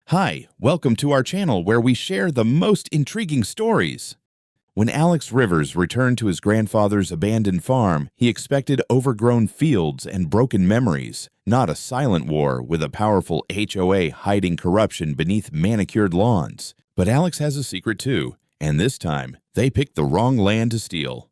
Hi, welcome to our channel where we share the most intriguing stories. When Alex Rivers returned to his grandfather's abandoned farm, he expected overgrown fields and broken memories, not a silent war with a powerful HOA hiding corruption beneath manicured lawns. But Alex has a secret too, and this time, they picked the wrong land to steal.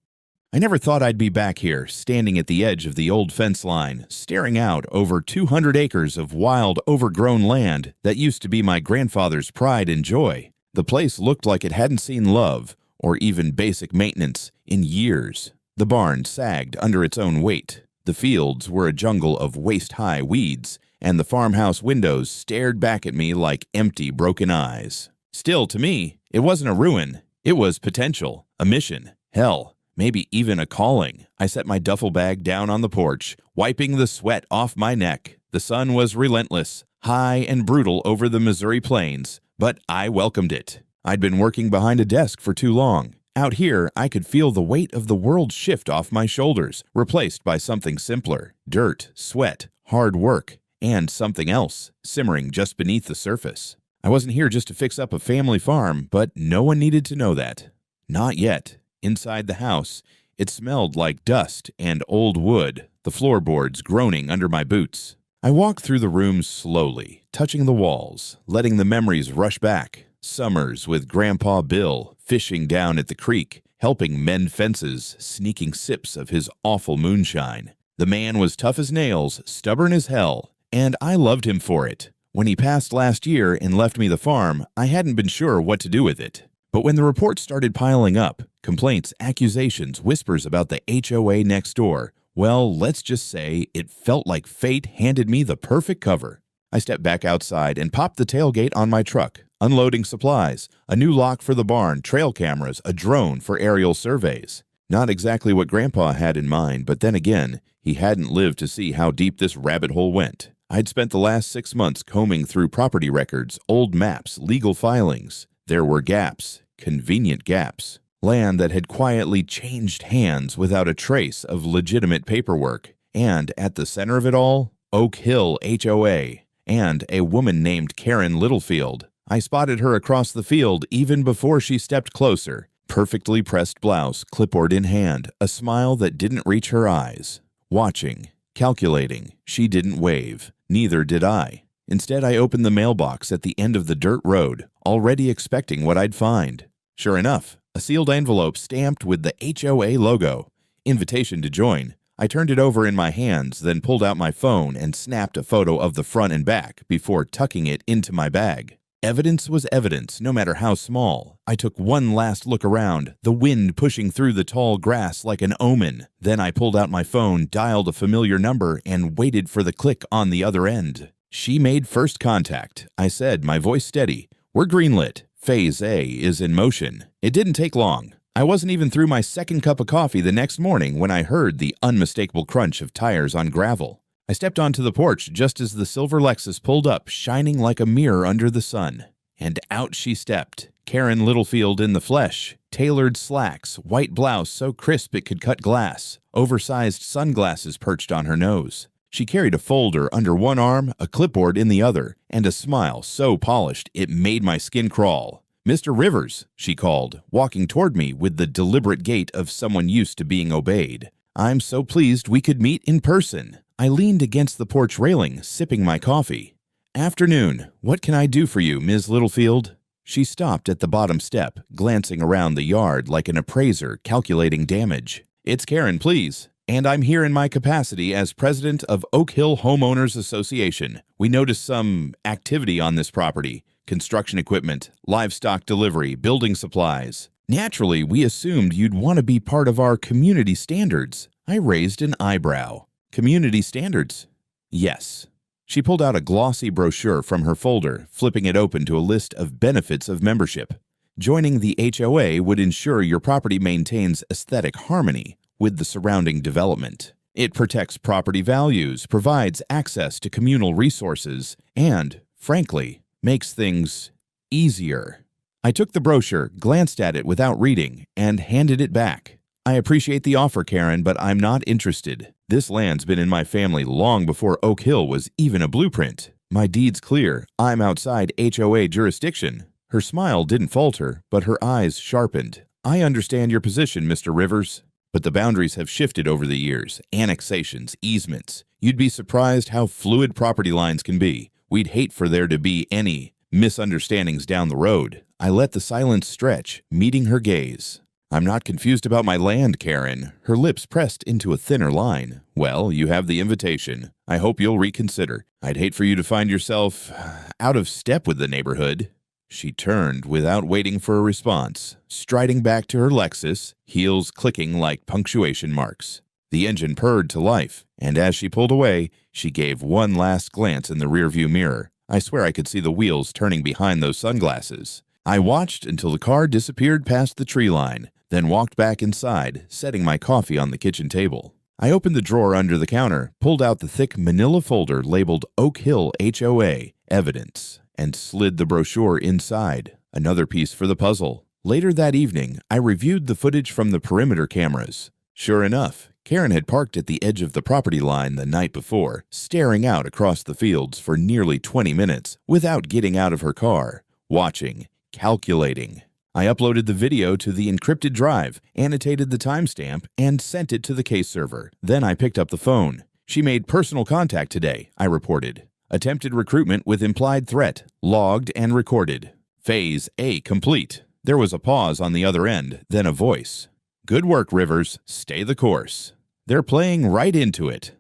I never thought I'd be back here, standing at the edge of the old fence line, staring out over 200 acres of wild, overgrown land that used to be my grandfather's pride and joy. The place looked like it hadn't seen love, or even basic maintenance, in years. The barn sagged under its own weight. The fields were a jungle of waist-high weeds, and the farmhouse windows stared back at me like empty, broken eyes. Still, to me, it wasn't a ruin. It was potential, a mission, hell. Maybe even a calling. I set my duffel bag down on the porch, wiping the sweat off my neck. The sun was relentless, high and brutal over the Missouri plains, but I welcomed it. I'd been working behind a desk for too long. Out here, I could feel the weight of the world shift off my shoulders, replaced by something simpler. Dirt, sweat, hard work, and something else, simmering just beneath the surface. I wasn't here just to fix up a family farm, but no one needed to know that. Not yet. Inside the house, it smelled like dust and old wood, the floorboards groaning under my boots. I walked through the room slowly, touching the walls, letting the memories rush back. Summers with Grandpa Bill, fishing down at the creek, helping mend fences, sneaking sips of his awful moonshine. The man was tough as nails, stubborn as hell, and I loved him for it. When he passed last year and left me the farm, I hadn't been sure what to do with it. But when the reports started piling up, complaints, accusations, whispers about the HOA next door, well, let's just say it felt like fate handed me the perfect cover. I stepped back outside and popped the tailgate on my truck, unloading supplies, a new lock for the barn, trail cameras, a drone for aerial surveys. Not exactly what Grandpa had in mind, but then again, he hadn't lived to see how deep this rabbit hole went. I'd spent the last 6 months combing through property records, old maps, legal filings. There were gaps. Convenient gaps. Land that had quietly changed hands without a trace of legitimate paperwork. And at the center of it all, Oak Hill HOA, and a woman named Karen Littlefield. I spotted her across the field even before she stepped closer. Perfectly pressed blouse, clipboard in hand, a smile that didn't reach her eyes. Watching, calculating, she didn't wave. Neither did I. Instead, I opened the mailbox at the end of the dirt road, already expecting what I'd find. Sure enough, a sealed envelope stamped with the HOA logo. Invitation to join. I turned it over in my hands, then pulled out my phone and snapped a photo of the front and back before tucking it into my bag. Evidence was evidence, no matter how small. I took one last look around, the wind pushing through the tall grass like an omen. Then I pulled out my phone, dialed a familiar number, and waited for the click on the other end. She made first contact. I said, my voice steady, "We're greenlit. Phase A is in motion." It didn't take long. I wasn't even through my second cup of coffee the next morning when I heard the unmistakable crunch of tires on gravel. I stepped onto the porch just as the silver Lexus pulled up, shining like a mirror under the sun. And out she stepped, Karen Littlefield in the flesh. Tailored slacks, white blouse so crisp it could cut glass, oversized sunglasses perched on her nose. She carried a folder under one arm, a clipboard in the other, and a smile so polished it made my skin crawl. "Mr. Rivers," she called, walking toward me with the deliberate gait of someone used to being obeyed. "I'm so pleased we could meet in person." I leaned against the porch railing, sipping my coffee. "Afternoon. What can I do for you, Ms. Littlefield?" She stopped at the bottom step, glancing around the yard like an appraiser calculating damage. "It's Karen, please. And I'm here in my capacity as president of Oak Hill Homeowners Association. We noticed some activity on this property. Construction equipment, livestock delivery, building supplies. Naturally, we assumed you'd want to be part of our community standards." I raised an eyebrow. "Community standards?" "Yes." She pulled out a glossy brochure from her folder, flipping it open to a list of benefits of membership. Joining the HOA would ensure your property maintains aesthetic harmony with the surrounding development. It protects property values, provides access to communal resources, and, frankly, makes things easier. I took the brochure, glanced at it without reading, and handed it back. "I appreciate the offer, Karen, but I'm not interested. This land's been in my family long before Oak Hill was even a blueprint." My deed's clear. I'm outside HOA jurisdiction." Her smile didn't falter, but her eyes sharpened. "I understand your position, Mr. Rivers. But the boundaries have shifted over the years. Annexations, easements. You'd be surprised how fluid property lines can be. We'd hate for there to be any misunderstandings down the road." I let the silence stretch, meeting her gaze. "I'm not confused about my land, Karen." Her lips pressed into a thinner line. "Well, you have the invitation. I hope you'll reconsider. I'd hate for you to find yourself out of step with the neighborhood." She turned without waiting for a response, striding back to her Lexus, heels clicking like punctuation marks. The engine purred to life, and as she pulled away, she gave one last glance in the rearview mirror. I swear I could see the wheels turning behind those sunglasses. I watched until the car disappeared past the tree line, then walked back inside, setting my coffee on the kitchen table. I opened the drawer under the counter, pulled out the thick manila folder labeled Oak Hill HOA, Evidence, and slid the brochure inside. Another piece for the puzzle. Later that evening, I reviewed the footage from the perimeter cameras. Sure enough, Karen had parked at the edge of the property line the night before, staring out across the fields for nearly 20 minutes without getting out of her car, watching, calculating. I uploaded the video to the encrypted drive, annotated the timestamp, and sent it to the case server. Then I picked up the phone. "She made personal contact today," I reported. "Attempted recruitment with implied threat, logged and recorded. Phase A complete." There was a pause on the other end, then a voice. "Good work, Rivers. Stay the course." "They're playing right into it."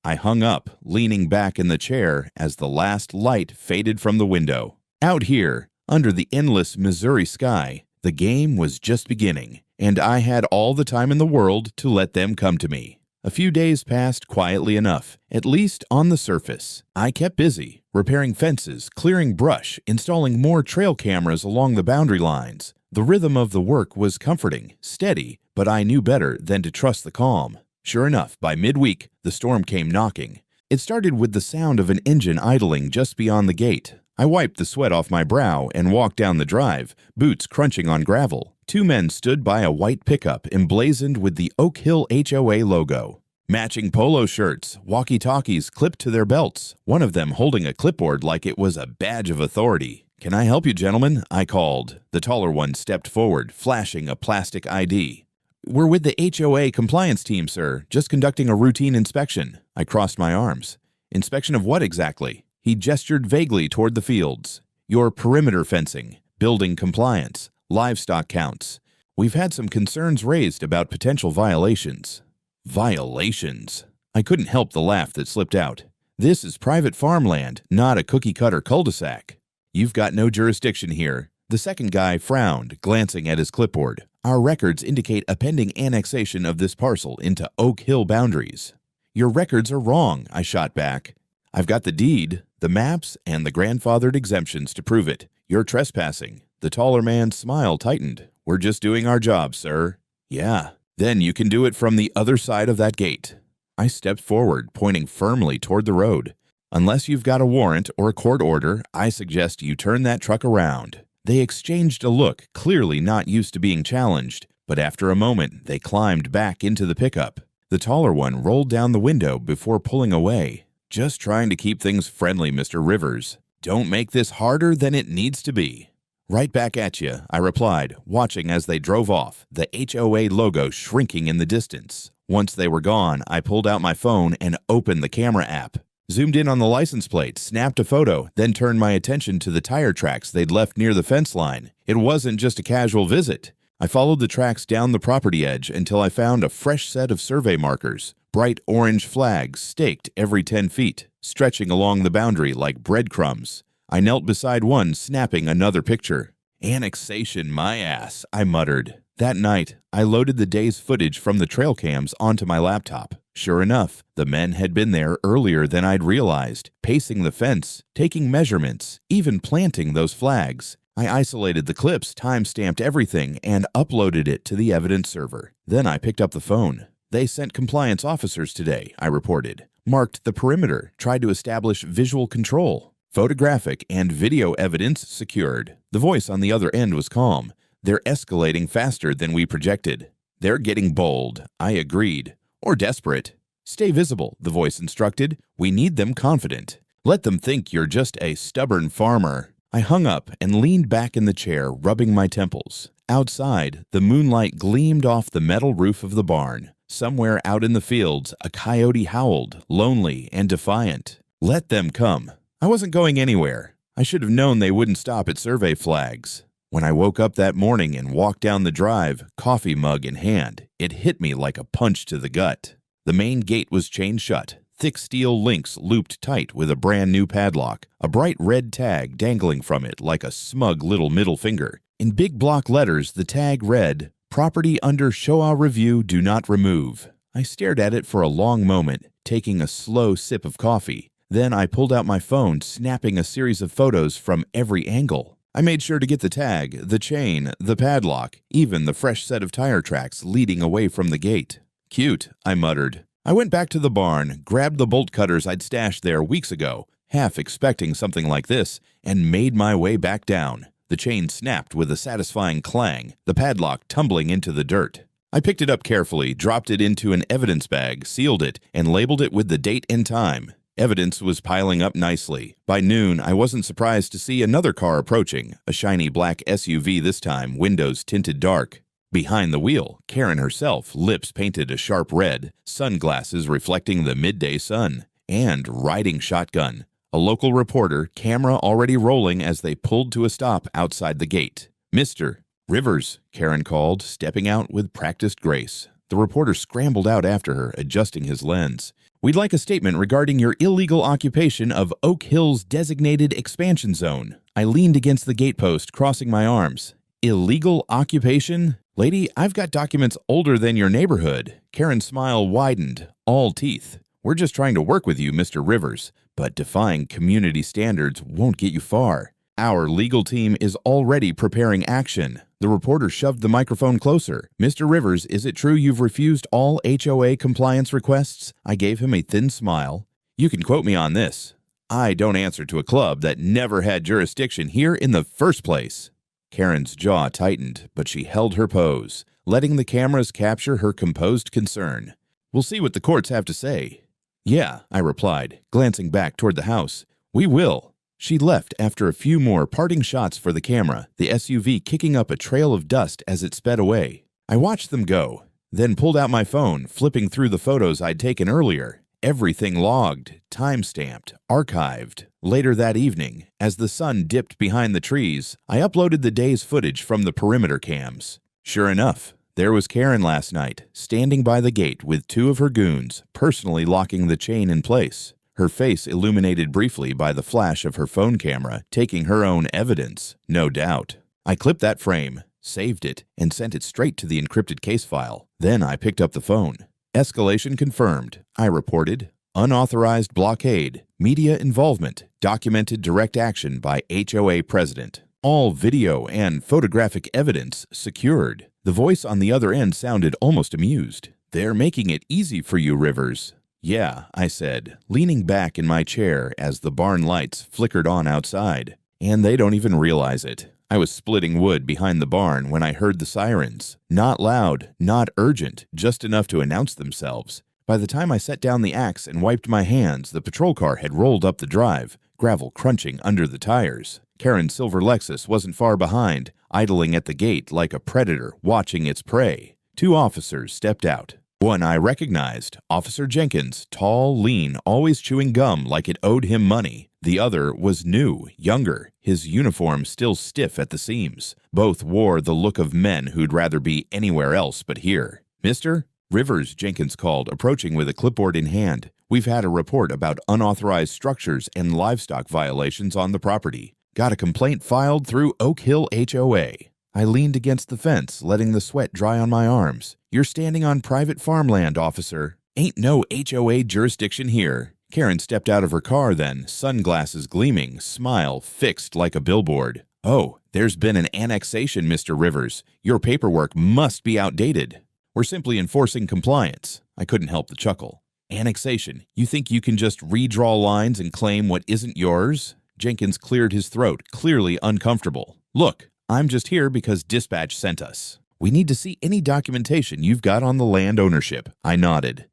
I hung up, leaning back in the chair as the last light faded from the window. Out here, under the endless Missouri sky, the game was just beginning, and I had all the time in the world to let them come to me. A few days passed quietly enough, at least on the surface. I kept busy, repairing fences, clearing brush, installing more trail cameras along the boundary lines. The rhythm of the work was comforting, steady, but I knew better than to trust the calm. Sure enough, by midweek, the storm came knocking. It started with the sound of an engine idling just beyond the gate. I wiped the sweat off my brow and walked down the drive, boots crunching on gravel. Two men stood by a white pickup emblazoned with the Oak Hill HOA logo. Matching polo shirts, walkie-talkies clipped to their belts, one of them holding a clipboard like it was a badge of authority. "Can I help you, gentlemen?" I called. The taller one stepped forward, flashing a plastic ID. "We're with the HOA compliance team, sir, just conducting a routine inspection." I crossed my arms. "Inspection of what exactly?" He gestured vaguely toward the fields. "Your perimeter fencing, building compliance, livestock counts. We've had some concerns raised about potential violations." Violations? I couldn't help the laugh that slipped out. "This is private farmland, not a cookie-cutter cul-de-sac. You've got no jurisdiction here." The second guy frowned, glancing at his clipboard. "Our records indicate a pending annexation of this parcel into Oak Hill boundaries." "Your records are wrong," I shot back. "I've got the deed, the maps, and the grandfathered exemptions to prove it. You're trespassing." The taller man's smile tightened. "We're just doing our job, sir." "Yeah, then you can do it from the other side of that gate." I stepped forward, pointing firmly toward the road. "Unless you've got a warrant or a court order, I suggest you turn that truck around." They exchanged a look, clearly not used to being challenged, but after a moment, they climbed back into the pickup. The taller one rolled down the window before pulling away. "Just trying to keep things friendly, Mr. Rivers. Don't make this harder than it needs to be." "Right back at you," I replied, watching as they drove off, the HOA logo shrinking in the distance. Once they were gone, I pulled out my phone and opened the camera app. Zoomed in on the license plate, snapped a photo, then turned my attention to the tire tracks they'd left near the fence line. It wasn't just a casual visit. I followed the tracks down the property edge until I found a fresh set of survey markers, bright orange flags staked every 10 feet, stretching along the boundary like breadcrumbs. I knelt beside one, snapping another picture. "Annexation, my ass," I muttered. That night, I loaded the day's footage from the trail cams onto my laptop. Sure enough, the men had been there earlier than I'd realized, pacing the fence, taking measurements, even planting those flags. I isolated the clips, time-stamped everything, and uploaded it to the evidence server. Then I picked up the phone. "They sent compliance officers today," I reported. "Marked the perimeter, tried to establish visual control. Photographic and video evidence secured." The voice on the other end was calm. "They're escalating faster than we projected." "They're getting bold," I agreed. "Or desperate." "Stay visible," the voice instructed. "We need them confident." Let them think you're just a stubborn farmer. I hung up and leaned back in the chair, rubbing my temples. Outside, the moonlight gleamed off the metal roof of the barn. Somewhere out in the fields, a coyote howled, lonely and defiant. Let them come. I wasn't going anywhere. I should have known they wouldn't stop at survey flags. When I woke up that morning and walked down the drive, coffee mug in hand, it hit me like a punch to the gut. The main gate was chained shut, thick steel links looped tight with a brand new padlock, a bright red tag dangling from it like a smug little middle finger. In big block letters, the tag read, "Property under HOA review, do not remove." I stared at it for a long moment, taking a slow sip of coffee. Then I pulled out my phone, snapping a series of photos from every angle. I made sure to get the tag, the chain, the padlock, even the fresh set of tire tracks leading away from the gate. "Cute," I muttered. I went back to the barn, grabbed the bolt cutters I'd stashed there weeks ago, half expecting something like this, and made my way back down. The chain snapped with a satisfying clang, the padlock tumbling into the dirt. I picked it up carefully, dropped it into an evidence bag, sealed it, and labeled it with the date and time. Evidence was piling up nicely. By noon, I wasn't surprised to see another car approaching, a shiny black SUV this time, windows tinted dark. Behind the wheel, Karen herself, lips painted a sharp red, sunglasses reflecting the midday sun, and riding shotgun. A local reporter, camera already rolling as they pulled to a stop outside the gate. "Mr. Rivers," Karen called, stepping out with practiced grace. The reporter scrambled out after her, adjusting his lens. "We'd like a statement regarding your illegal occupation of Oak Hill's designated expansion zone." I leaned against the gatepost, crossing my arms. "Illegal occupation? Lady, I've got documents older than your neighborhood." Karen's smile widened, all teeth. "We're just trying to work with you, Mr. Rivers, but defying community standards won't get you far. Our legal team is already preparing action." The reporter shoved the microphone closer. "Mr. Rivers, is it true you've refused all HOA compliance requests?" I gave him a thin smile. "You can quote me on this. I don't answer to a club that never had jurisdiction here in the first place." Karen's jaw tightened, but she held her pose, letting the cameras capture her composed concern. "We'll see what the courts have to say." "Yeah," I replied, glancing back toward the house. "We will." She left after a few more parting shots for the camera, the SUV kicking up a trail of dust as it sped away. I watched them go, then pulled out my phone, flipping through the photos I'd taken earlier. Everything logged, time-stamped, archived. Later that evening, as the sun dipped behind the trees, I uploaded the day's footage from the perimeter cams. Sure enough, there was Karen last night, standing by the gate with two of her goons, personally locking the chain in place. Her face illuminated briefly by the flash of her phone camera, taking her own evidence, no doubt. I clipped that frame, saved it, and sent it straight to the encrypted case file. Then I picked up the phone. "Escalation confirmed," I reported. "Unauthorized blockade, media involvement, documented direct action by HOA president. All video and photographic evidence secured." The voice on the other end sounded almost amused. "They're making it easy for you, Rivers." "Yeah," I said, leaning back in my chair as the barn lights flickered on outside. "And they don't even realize it." I was splitting wood behind the barn when I heard the sirens. Not loud, not urgent, just enough to announce themselves. By the time I set down the axe and wiped my hands, the patrol car had rolled up the drive, gravel crunching under the tires. Karen's silver Lexus wasn't far behind, idling at the gate like a predator watching its prey. Two officers stepped out. One I recognized, Officer Jenkins, tall, lean, always chewing gum like it owed him money. The other was new, younger, his uniform still stiff at the seams. Both wore the look of men who'd rather be anywhere else but here. "Mr. Rivers," Jenkins called, approaching with a clipboard in hand. "We've had a report about unauthorized structures and livestock violations on the property. Got a complaint filed through Oak Hill HOA." I leaned against the fence, letting the sweat dry on my arms. "You're standing on private farmland, officer. Ain't no HOA jurisdiction here." Karen stepped out of her car then, sunglasses gleaming, smile fixed like a billboard. "Oh, there's been an annexation, Mr. Rivers. Your paperwork must be outdated." "We're simply enforcing compliance." I couldn't help the chuckle. "Annexation? You think you can just redraw lines and claim what isn't yours?" Jenkins cleared his throat, clearly uncomfortable. "Look, I'm just here because dispatch sent us. We need to see any documentation you've got on the land ownership." I nodded.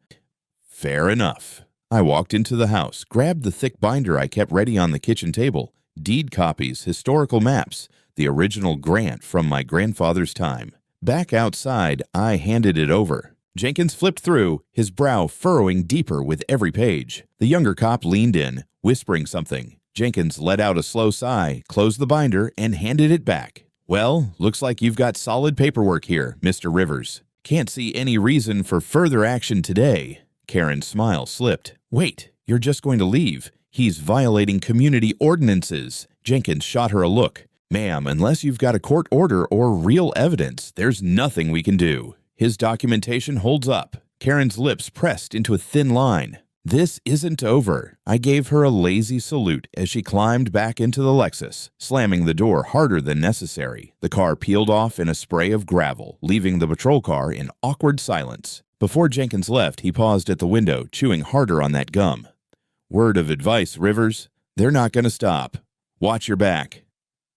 "Fair enough." I walked into the house, grabbed the thick binder I kept ready on the kitchen table, deed copies, historical maps, the original grant from my grandfather's time. Back outside, I handed it over. Jenkins flipped through, his brow furrowing deeper with every page. The younger cop leaned in, whispering something. Jenkins let out a slow sigh, closed the binder, and handed it back. "Well, looks like you've got solid paperwork here, Mr. Rivers. Can't see any reason for further action today." Karen's smile slipped. "Wait, you're just going to leave? He's violating community ordinances." Jenkins shot her a look. "Ma'am, unless you've got a court order or real evidence, there's nothing we can do. His documentation holds up." Karen's lips pressed into a thin line. "This isn't over." I gave her a lazy salute as she climbed back into the Lexus, slamming the door harder than necessary. The car peeled off in a spray of gravel, leaving the patrol car in awkward silence. Before Jenkins left, he paused at the window, chewing harder on that gum. "Word of advice, Rivers. They're not going to stop. Watch your back."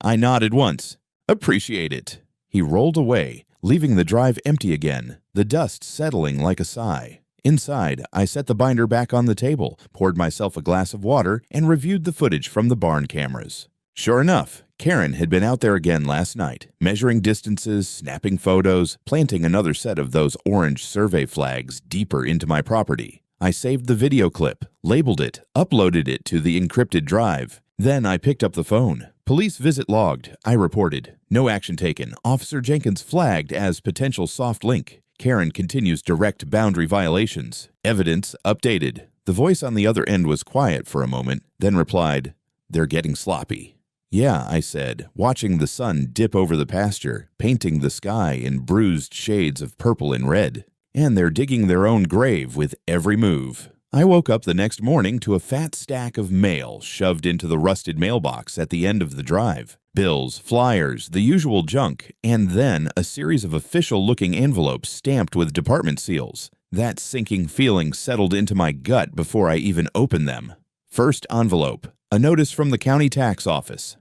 I nodded once. "Appreciate it." He rolled away, leaving the drive empty again, the dust settling like a sigh. Inside, I set the binder back on the table, poured myself a glass of water, and reviewed the footage from the barn cameras. Sure enough, Karen had been out there again last night, measuring distances, snapping photos, planting another set of those orange survey flags deeper into my property. I saved the video clip, labeled it, uploaded it to the encrypted drive. Then I picked up the phone. "Police visit logged," I reported. "No action taken. Officer Jenkins flagged as potential soft link. Karen continues direct boundary violations. Evidence updated." The voice on the other end was quiet for a moment, then replied, "They're getting sloppy." "Yeah," I said, watching the sun dip over the pasture, painting the sky in bruised shades of purple and red. "And they're digging their own grave with every move." I woke up the next morning to a fat stack of mail shoved into the rusted mailbox at the end of the drive. Bills, flyers, the usual junk, and then a series of official-looking envelopes stamped with department seals. That sinking feeling settled into my gut before I even opened them. First envelope, a notice from the county tax office.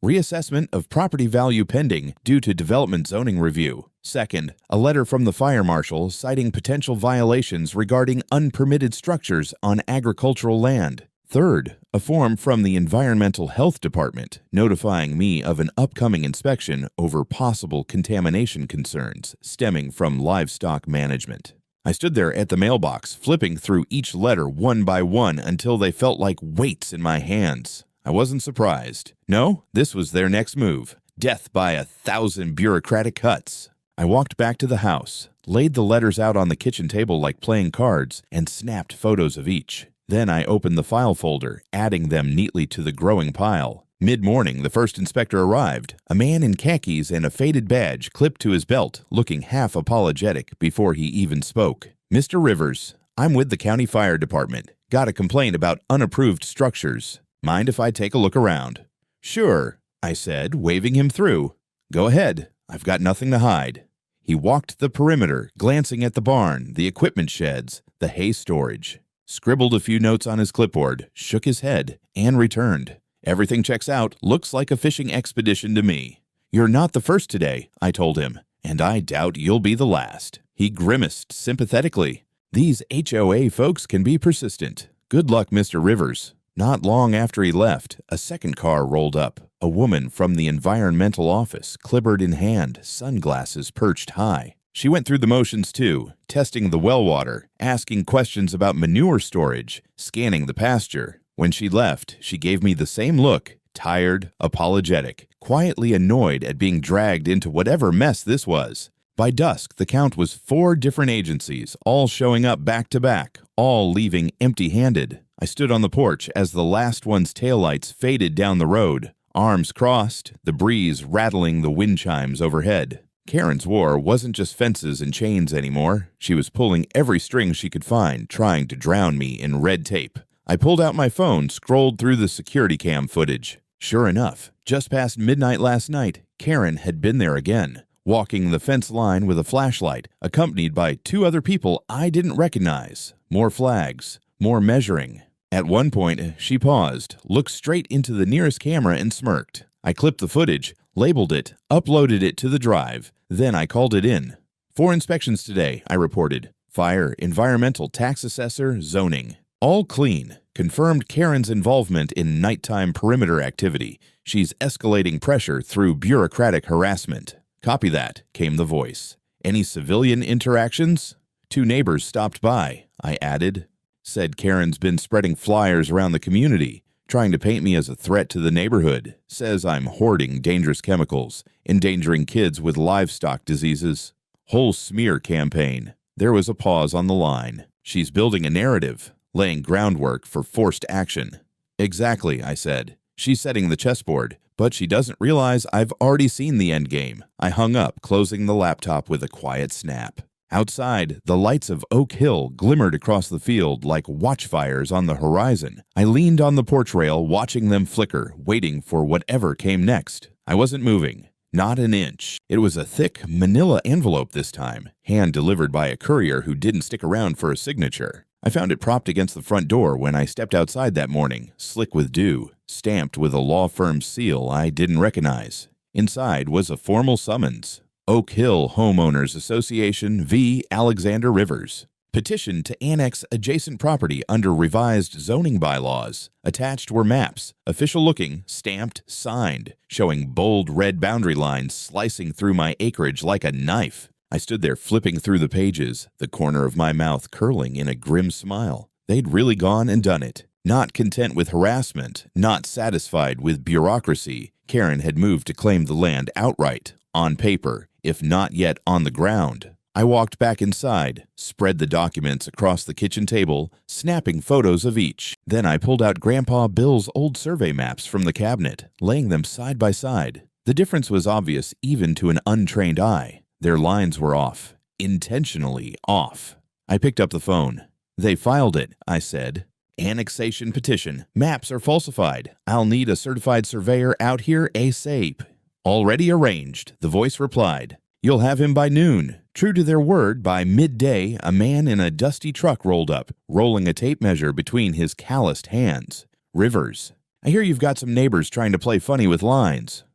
Reassessment of property value pending due to development zoning review. Second, a letter from the fire marshal citing potential violations regarding unpermitted structures on agricultural land. Third, a form from the Environmental Health Department notifying me of an upcoming inspection over possible contamination concerns stemming from livestock management. I stood there at the mailbox, flipping through each letter one by one until they felt like weights in my hands. I wasn't surprised. No, this was their next move. Death by 1,000 bureaucratic cuts. I walked back to the house, laid the letters out on the kitchen table like playing cards, and snapped photos of each. Then I opened the file folder, adding them neatly to the growing pile. Mid-morning, the first inspector arrived, a man in khakis and a faded badge clipped to his belt, looking half apologetic before he even spoke. "Mr. Rivers, I'm with the county fire department. Got a complaint about unapproved structures. Mind if I take a look around?" "Sure," I said, waving him through. "Go ahead. I've got nothing to hide." He walked the perimeter, glancing at the barn, the equipment sheds, the hay storage, scribbled a few notes on his clipboard, shook his head, and returned. "Everything checks out. Looks like a fishing expedition to me." "You're not the first today," I told him, "and I doubt you'll be the last." He grimaced sympathetically. "These HOA folks can be persistent. Good luck, Mr. Rivers." Not long after he left, a second car rolled up. A woman from the environmental office, clipboard in hand, sunglasses perched high. She went through the motions too, testing the well water, asking questions about manure storage, scanning the pasture. When she left, she gave me the same look, tired, apologetic, quietly annoyed at being dragged into whatever mess this was. By dusk, the count was 4 different agencies, all showing up back to back, all leaving empty-handed. I stood on the porch as the last one's taillights faded down the road, arms crossed, the breeze rattling the wind chimes overhead. Karen's war wasn't just fences and chains anymore. She was pulling every string she could find, trying to drown me in red tape. I pulled out my phone, scrolled through the security cam footage. Sure enough, just past midnight last night, Karen had been there again, walking the fence line with a flashlight, accompanied by 2 other people I didn't recognize. More flags, more measuring. At one point, she paused, looked straight into the nearest camera and smirked. I clipped the footage, labeled it, uploaded it to the drive. Then I called it in. 4 inspections today, I reported. Fire, environmental, tax assessor, zoning. All clean. Confirmed Karen's involvement in nighttime perimeter activity. She's escalating pressure through bureaucratic harassment. Copy that, came the voice. Any civilian interactions? 2 neighbors stopped by, I added. Said Karen's been spreading flyers around the community, trying to paint me as a threat to the neighborhood. Says I'm hoarding dangerous chemicals, endangering kids with livestock diseases. Whole smear campaign. There was a pause on the line. She's building a narrative, laying groundwork for forced action. Exactly, I said. She's setting the chessboard, but she doesn't realize I've already seen the endgame. I hung up, closing the laptop with a quiet snap. Outside, the lights of Oak Hill glimmered across the field like watchfires on the horizon. I leaned on the porch rail, watching them flicker, waiting for whatever came next. I wasn't moving. Not an inch. It was a thick manila envelope this time, hand-delivered by a courier who didn't stick around for a signature. I found it propped against the front door when I stepped outside that morning, slick with dew, stamped with a law firm's seal I didn't recognize. Inside was a formal summons. Oak Hill Homeowners Association v. Alexander Rivers. Petition to annex adjacent property under revised zoning bylaws. Attached were maps, official looking, stamped, signed, showing bold red boundary lines slicing through my acreage like a knife. I stood there flipping through the pages, the corner of my mouth curling in a grim smile. They'd really gone and done it. Not content with harassment, not satisfied with bureaucracy, Karen had moved to claim the land outright, on paper, if not yet on the ground. I walked back inside, spread the documents across the kitchen table, snapping photos of each. Then I pulled out Grandpa Bill's old survey maps from the cabinet, laying them side by side. The difference was obvious even to an untrained eye. Their lines were off, intentionally off. I picked up the phone. They filed it, I said. Annexation petition. Maps are falsified. I'll need a certified surveyor out here ASAP. Already arranged, the voice replied. You'll have him by noon. True to their word, by midday, a man in a dusty truck rolled up, rolling a tape measure between his calloused hands. Rivers. I hear you've got some neighbors trying to play funny with lines.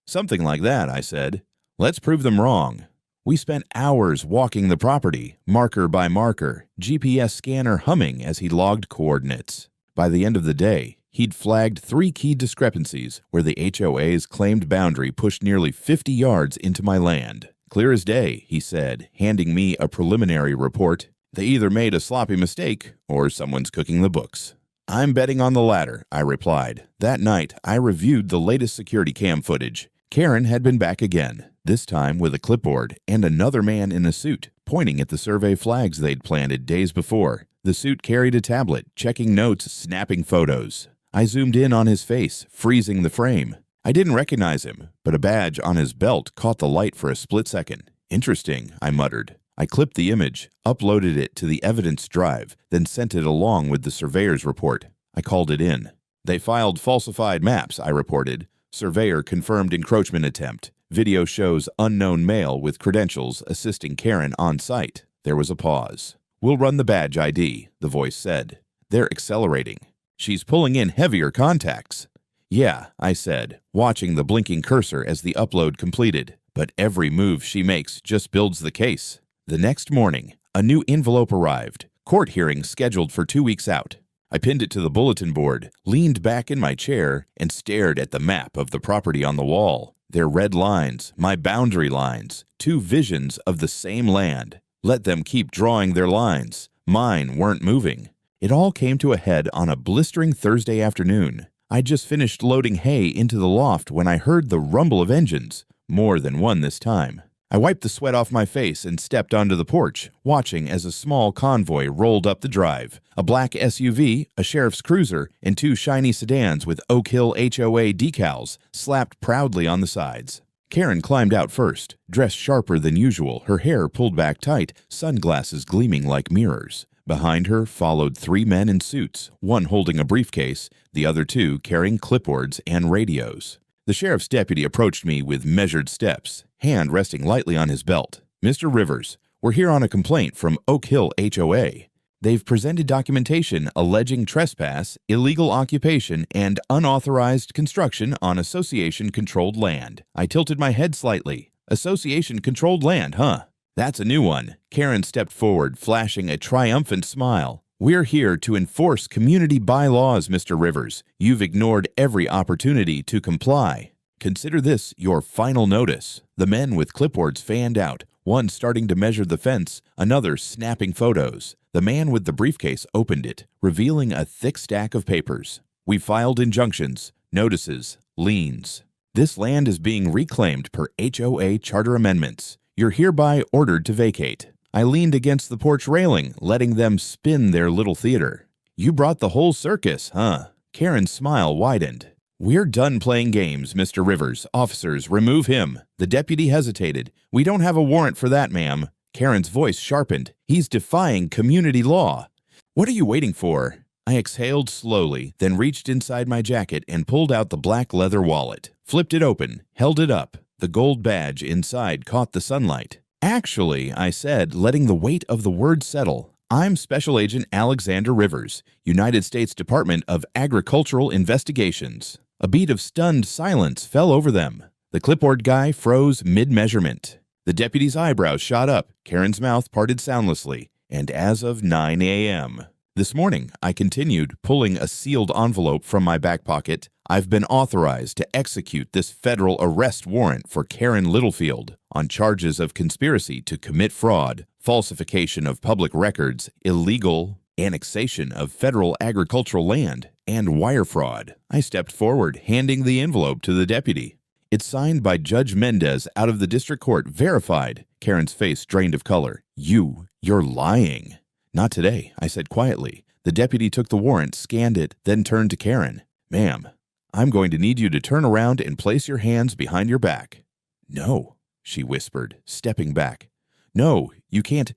Something like that, I said. Let's prove them wrong. We spent hours walking the property, marker by marker, GPS scanner humming as he logged coordinates. By the end of the day, he'd flagged 3 key discrepancies where the HOA's claimed boundary pushed nearly 50 yards into my land. Clear as day, he said, handing me a preliminary report. They either made a sloppy mistake or someone's cooking the books. I'm betting on the latter, I replied. That night, I reviewed the latest security cam footage. Karen had been back again, this time with a clipboard and another man in a suit, pointing at the survey flags they'd planted days before. The suit carried a tablet, checking notes, snapping photos. I zoomed in on his face, freezing the frame. I didn't recognize him, but a badge on his belt caught the light for a split second. Interesting, I muttered. I clipped the image, uploaded it to the evidence drive, then sent it along with the surveyor's report. I called it in. They filed falsified maps, I reported. Surveyor confirmed encroachment attempt. Video shows unknown male with credentials assisting Karen on site. There was a pause. We'll run the badge ID, the voice said. They're accelerating. She's pulling in heavier contacts. Yeah, I said, watching the blinking cursor as the upload completed. But every move she makes just builds the case. The next morning, a new envelope arrived. Court hearing scheduled for 2 weeks out. I pinned it to the bulletin board, leaned back in my chair, and stared at the map of the property on the wall. Their red lines, my boundary lines, 2 visions of the same land. Let them keep drawing their lines. Mine weren't moving. It all came to a head on a blistering Thursday afternoon. I'd just finished loading hay into the loft when I heard the rumble of engines, more than one this time. I wiped the sweat off my face and stepped onto the porch, watching as a small convoy rolled up the drive. A black SUV, a sheriff's cruiser, and 2 shiny sedans with Oak Hill HOA decals slapped proudly on the sides. Karen climbed out first, dressed sharper than usual, her hair pulled back tight, sunglasses gleaming like mirrors. Behind her followed 3 men in suits, one holding a briefcase, the other 2 carrying clipboards and radios. The sheriff's deputy approached me with measured steps, hand resting lightly on his belt. Mr. Rivers, we're here on a complaint from Oak Hill HOA. They've presented documentation alleging trespass, illegal occupation, and unauthorized construction on association-controlled land. I tilted my head slightly. Association-controlled land, huh? That's a new one. Karen stepped forward, flashing a triumphant smile. We're here to enforce community bylaws, Mr. Rivers. You've ignored every opportunity to comply. Consider this your final notice. The men with clipboards fanned out, one starting to measure the fence, another snapping photos. The man with the briefcase opened it, revealing a thick stack of papers. We filed injunctions, notices, liens. This land is being reclaimed per HOA charter amendments. You're hereby ordered to vacate. I leaned against the porch railing, letting them spin their little theater. You brought the whole circus, huh? Karen's smile widened. We're done playing games, Mr. Rivers. Officers, remove him. The deputy hesitated. We don't have a warrant for that, ma'am. Karen's voice sharpened. He's defying community law. What are you waiting for? I exhaled slowly, then reached inside my jacket and pulled out the black leather wallet. Flipped it open, held it up. The gold badge inside caught the sunlight. Actually, I said, letting the weight of the word settle, I'm Special Agent Alexander Rivers, United States Department of Agricultural Investigations. A beat of stunned silence fell over them. The clipboard guy froze mid-measurement. The deputy's eyebrows shot up, Karen's mouth parted soundlessly, and as of 9 a.m. This morning, I continued, pulling a sealed envelope from my back pocket. I've been authorized to execute this federal arrest warrant for Karen Littlefield on charges of conspiracy to commit fraud, falsification of public records, illegal annexation of federal agricultural land, and wire fraud. I stepped forward, handing the envelope to the deputy. It's signed by Judge Mendez out of the district court, verified. Karen's face drained of color. You're lying. Not today, I said quietly. The deputy took the warrant, scanned it, then turned to Karen. Ma'am, I'm going to need you to turn around and place your hands behind your back. No, she whispered, stepping back. No, you can't.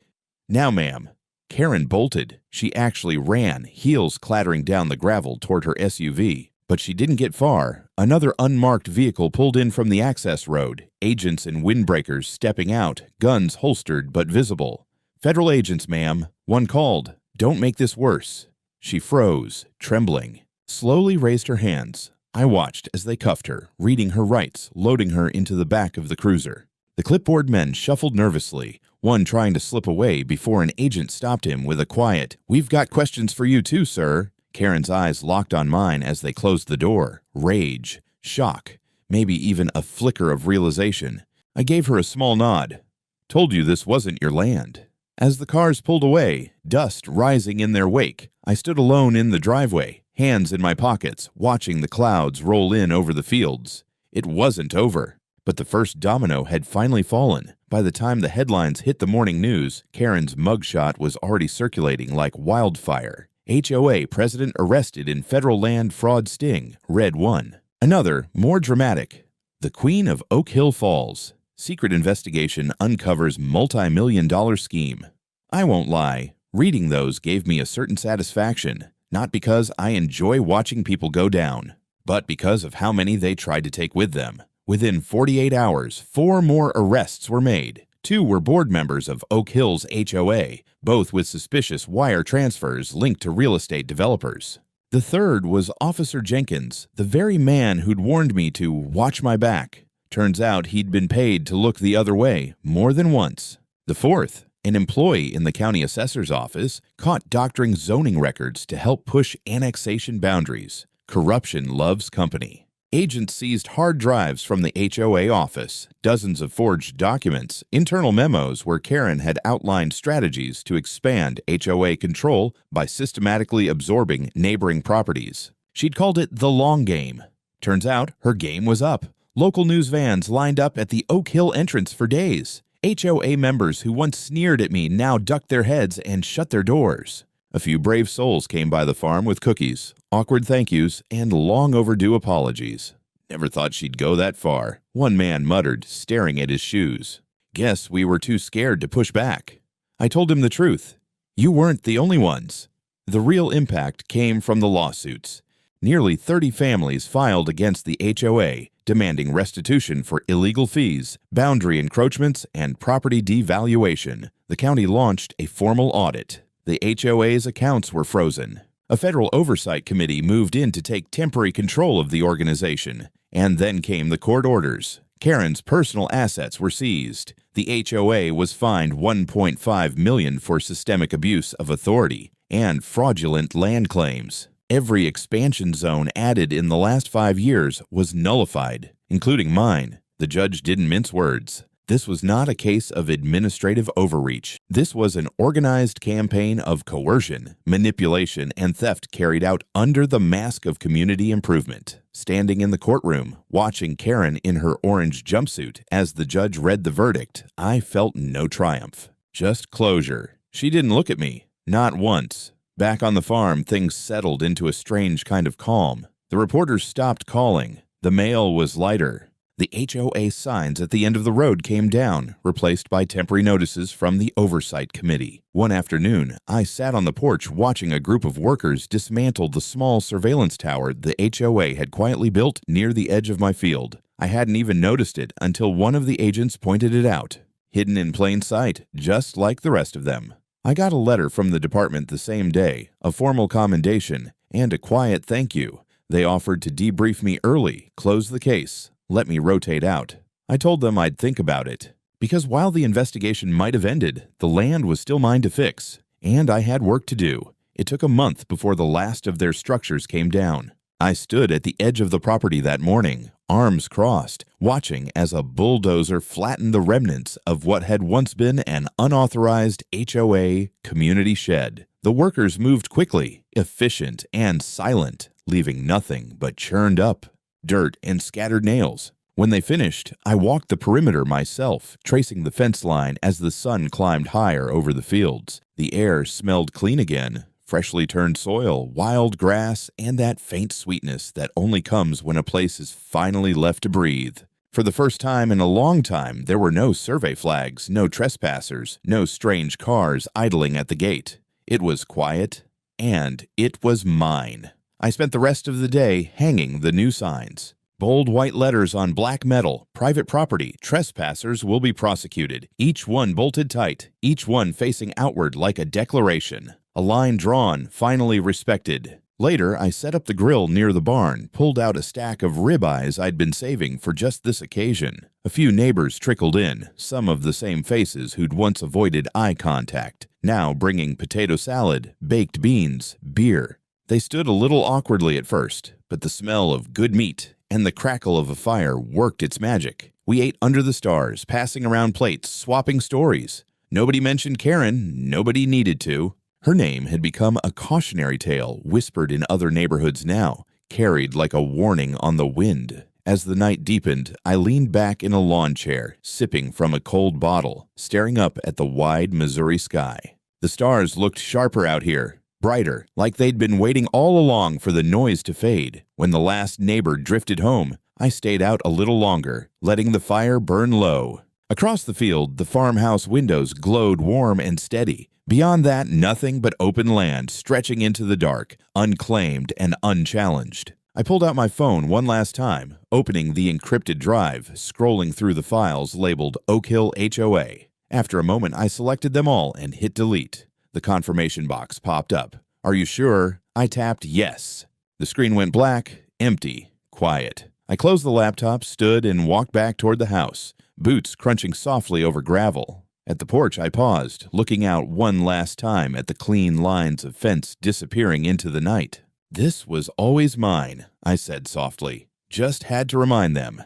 Now, ma'am. Karen bolted. She actually ran, heels clattering down the gravel toward her SUV. But she didn't get far. Another unmarked vehicle pulled in from the access road, agents and windbreakers stepping out, guns holstered but visible. Federal agents, ma'am. One called. Don't make this worse. She froze, trembling, slowly raised her hands. I watched as they cuffed her, reading her rights, loading her into the back of the cruiser. The clipboard men shuffled nervously, one trying to slip away before an agent stopped him with a quiet, "We've got questions for you too, sir." Karen's eyes locked on mine as they closed the door. Rage, shock, maybe even a flicker of realization. I gave her a small nod. Told you this wasn't your land. As the cars pulled away, dust rising in their wake, I stood alone in the driveway, hands in my pockets, watching the clouds roll in over the fields. It wasn't over, but the first domino had finally fallen. By the time the headlines hit the morning news, Karen's mugshot was already circulating like wildfire. HOA president arrested in federal land fraud sting, read one. Another, more dramatic. The Queen of Oak Hill Falls. Secret investigation uncovers multi-million-dollar scheme. I won't lie, reading those gave me a certain satisfaction, not because I enjoy watching people go down, but because of how many they tried to take with them. Within 48 hours, 4 more arrests were made. 2 were board members of Oak Hill's HOA, both with suspicious wire transfers linked to real estate developers. The third was Officer Jenkins, the very man who'd warned me to watch my back. Turns out he'd been paid to look the other way more than once. The fourth, an employee in the county assessor's office, caught doctoring zoning records to help push annexation boundaries. Corruption loves company. Agents seized hard drives from the HOA office, dozens of forged documents, internal memos where Karen had outlined strategies to expand HOA control by systematically absorbing neighboring properties. She'd called it the long game. Turns out her game was up. Local news vans lined up at the Oak Hill entrance for days. HOA members who once sneered at me now ducked their heads and shut their doors. A few brave souls came by the farm with cookies, awkward thank yous, and long overdue apologies. Never thought she'd go that far, one man muttered, staring at his shoes. Guess we were too scared to push back. I told him the truth. You weren't the only ones. The real impact came from the lawsuits. Nearly 30 families filed against the HOA, demanding restitution for illegal fees, boundary encroachments, and property devaluation. The county launched a formal audit. The HOA's accounts were frozen. A federal oversight committee moved in to take temporary control of the organization. And then came the court orders. Karen's personal assets were seized. The HOA was fined $1.5 million for systemic abuse of authority. and fraudulent land claims. Every expansion zone added in the last 5 years was nullified, including mine. The judge didn't mince words. This was not a case of administrative overreach. This was an organized campaign of coercion, manipulation, and theft carried out under the mask of community improvement. Standing in the courtroom, watching Karen in her orange jumpsuit as the judge read the verdict, I felt no triumph. Just closure. She didn't look at me. Not once. Back on the farm, things settled into a strange kind of calm. The reporters stopped calling. The mail was lighter. The HOA signs at the end of the road came down, replaced by temporary notices from the Oversight Committee. One afternoon, I sat on the porch watching a group of workers dismantle the small surveillance tower the HOA had quietly built near the edge of my field. I hadn't even noticed it until one of the agents pointed it out. Hidden in plain sight, just like the rest of them. I got a letter from the department the same day, a formal commendation, and a quiet thank you. They offered to debrief me early, close the case, let me rotate out. I told them I'd think about it, because while the investigation might have ended, the land was still mine to fix, and I had work to do. It took a month before the last of their structures came down. I stood at the edge of the property that morning, arms crossed, watching as a bulldozer flattened the remnants of what had once been an unauthorized HOA community shed. The workers moved quickly, efficient, and silent, leaving nothing but churned up dirt and scattered nails. When they finished, I walked the perimeter myself, tracing the fence line as the sun climbed higher over the fields. The air smelled clean again, freshly turned soil, wild grass, and that faint sweetness that only comes when a place is finally left to breathe. For the first time in a long time, there were no survey flags, no trespassers, no strange cars idling at the gate. It was quiet, and it was mine. I spent the rest of the day hanging the new signs. Bold white letters on black metal, private property, trespassers will be prosecuted. Each one bolted tight, each one facing outward like a declaration. A line drawn, finally respected. Later, I set up the grill near the barn, pulled out a stack of ribeyes I'd been saving for just this occasion. A few neighbors trickled in, some of the same faces who'd once avoided eye contact, now bringing potato salad, baked beans, beer. They stood a little awkwardly at first, but the smell of good meat and the crackle of a fire worked its magic. We ate under the stars, passing around plates, swapping stories. Nobody mentioned Karen, nobody needed to. Her name had become a cautionary tale whispered in other neighborhoods now, carried like a warning on the wind. As the night deepened, I leaned back in a lawn chair, sipping from a cold bottle, staring up at the wide Missouri sky. The stars looked sharper out here. Brighter, like they'd been waiting all along for the noise to fade. When the last neighbor drifted home, I stayed out a little longer, letting the fire burn low. Across the field, the farmhouse windows glowed warm and steady. Beyond that, nothing but open land stretching into the dark, unclaimed and unchallenged. I pulled out my phone one last time, opening the encrypted drive, scrolling through the files labeled Oak Hill HOA. After a moment, I selected them all and hit delete. The confirmation box popped up. Are you sure? I tapped yes. The screen went black, empty, quiet. I closed the laptop, stood, and walked back toward the house, boots crunching softly over gravel. At the porch, I paused, looking out one last time at the clean lines of fence disappearing into the night. This was always mine, I said softly. Just had to remind them.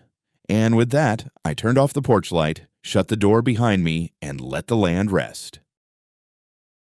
And with that, I turned off the porch light, shut the door behind me, and let the land rest.